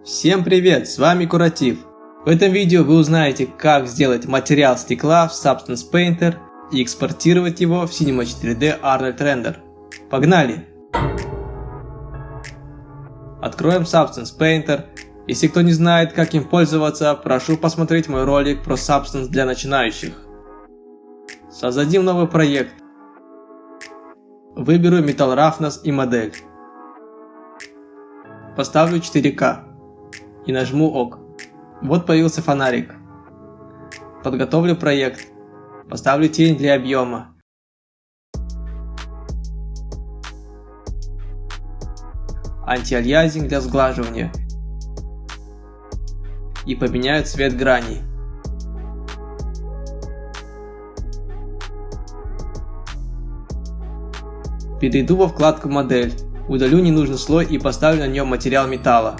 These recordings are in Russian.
Всем привет, с вами Куратив. В этом видео вы узнаете, как сделать материал стекла в Substance Painter и экспортировать его в Cinema 4D Arnold Render. Погнали! Откроем Substance Painter. Если кто не знает, как им пользоваться, прошу посмотреть мой ролик про Substance для начинающих. Создадим новый проект. Выберу Metal Roughness и модель. Поставлю 4К и нажму ОК. Вот появился фонарик. Подготовлю проект. Поставлю тень для объема. Антиальязинг для сглаживания. И поменяю цвет граней. Перейду во вкладку «Модель», удалю ненужный слой и поставлю на нем материал металла.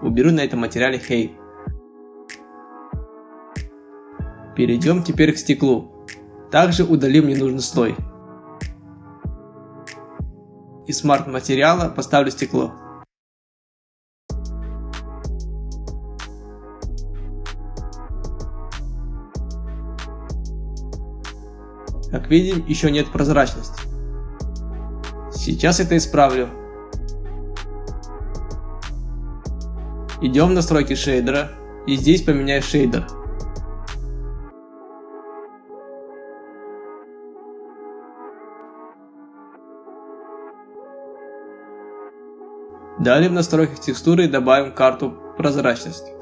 Уберу на этом материале Hay. Перейдем теперь к стеклу. Также удалим ненужный слой. Из Smart материала поставлю стекло. Как видим, еще нет прозрачности. Сейчас это исправлю. Идем в настройки шейдера и здесь поменяю шейдер. Далее в настройках текстуры добавим карту прозрачности.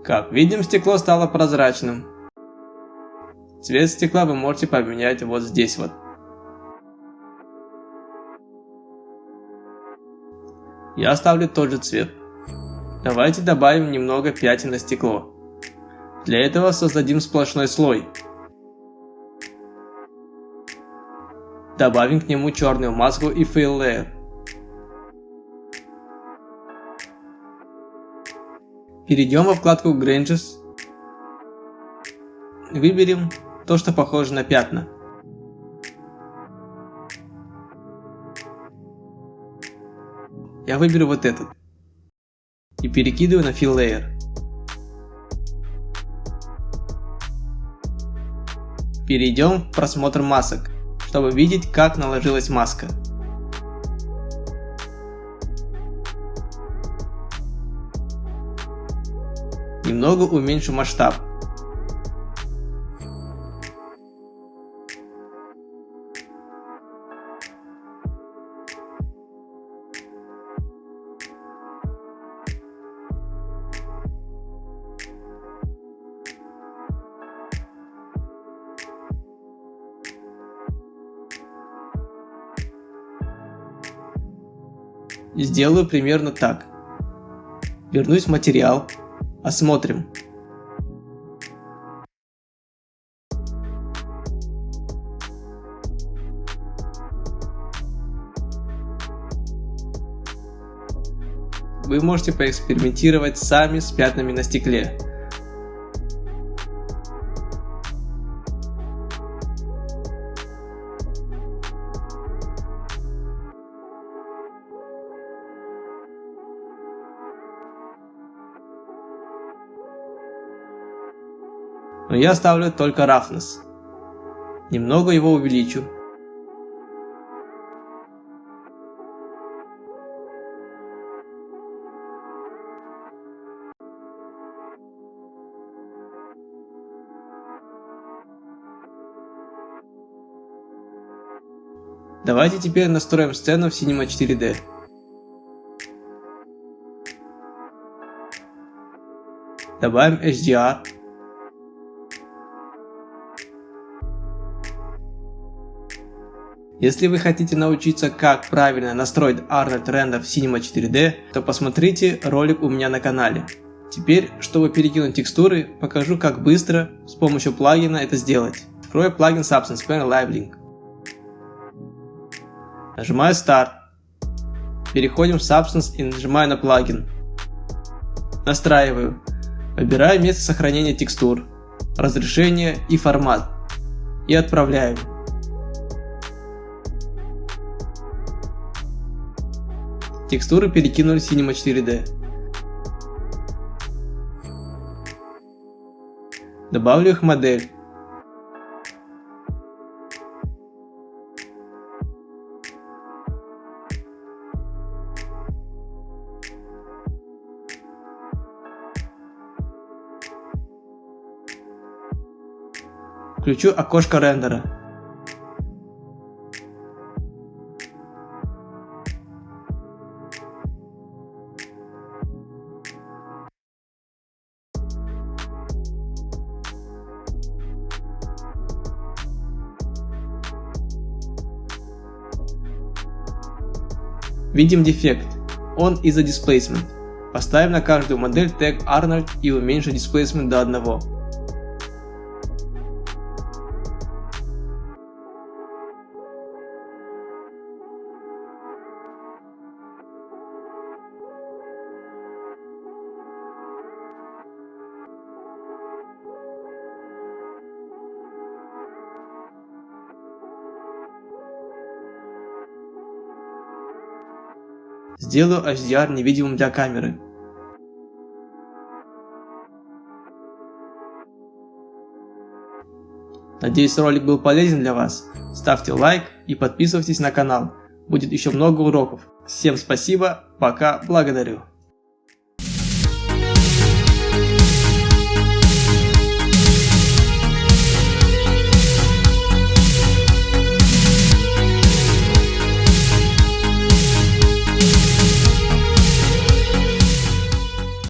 Как видим, стекло стало прозрачным. Цвет стекла вы можете поменять вот здесь вот. Я оставлю тот же цвет. Давайте добавим немного пятен на стекло. Для этого создадим сплошной слой. Добавим к нему черную маску и Fill Layer. Перейдем во вкладку Granges. Выберем то, что похоже на пятна. Я выберу вот этот. И перекидываю на Fill Layer. Перейдем в просмотр масок, чтобы видеть, как наложилась маска. Немного уменьшу масштаб. И сделаю примерно так. Вернусь в материал. Осмотрим. Вы можете поэкспериментировать сами с пятнами на стекле. Но я оставлю только Roughness. Немного его увеличу. Давайте теперь настроим сцену в Cinema 4D. Добавим HDR. Если вы хотите научиться, как правильно настроить Arnold Render в Cinema 4D, то посмотрите ролик у меня на канале. Теперь, чтобы перекинуть текстуры, покажу, как быстро с помощью плагина это сделать. Открою плагин Substance Painter Live Link. Нажимаю Start. Переходим в Substance и нажимаю на плагин. Настраиваю. Выбираю место сохранения текстур, разрешение и формат. И отправляю. Текстуры перекинули в Cinema 4D. Добавлю их в модель. Включу окошко рендера. Видим дефект. Он из-за displacement. Поставим на каждую модель тег Arnold и уменьшим displacement до 1. Сделаю HDR невидимым для камеры. Надеюсь, ролик был полезен для вас. Ставьте лайк и подписывайтесь на канал. Будет еще много уроков. Всем спасибо, пока, благодарю.